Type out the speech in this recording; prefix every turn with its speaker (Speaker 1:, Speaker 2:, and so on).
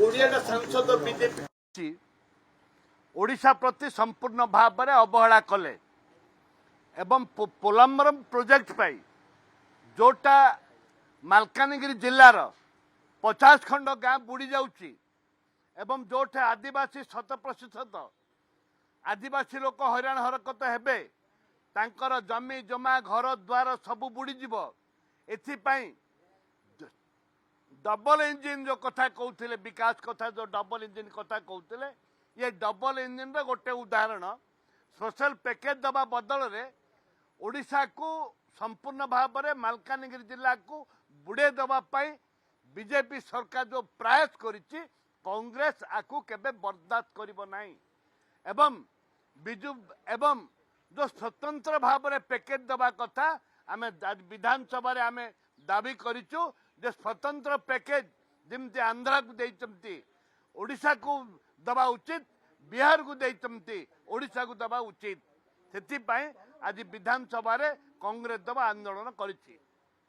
Speaker 1: ओडिया सांसद बीजेपी ओडिशा प्रति संपूर्ण भाव में अवहेला कले एवं पोलम्बरम प्रोजेक्ट पाई जोटा मालकानगिरी जिलार 50 खंड गाँ बुड़ी जाउची एवं जोठे आदिवासी 100% आदिवासी लोक हैरान हरकत हेबे तांकर जमी जमा घर द्वार सब बुड़ीजीव एथिपाई डबल इंजिन जो कथा कहते विकास कथा जो डबल इंजिन कथा कहते ये डबल इंजिन रो गोटे उदाहरण स्पेशल पैकेज दबा बदल रे ओडिशा को संपूर्ण भाव में मालकानगिरी जिला को बुड़े दबा पाई बीजेपी सरकार जो प्रयास करिछि कांग्रेस आकु केबे बर्दाश्त करिबो नाही एवं बिजु एवं जो स्वतंत्र भाव में पैकेज दबा कथा आमे विधानसभा रे आमे दाबी करिछु जे स्वतंत्र पैकेज जमती आंध्रा को देइचंती ओडिशा को दबा उचित बिहार को देइचंती ओडिशा को दबा उचित सेति पाई आज विधानसभा रे कांग्रेस दबा आंदोलन करिछि।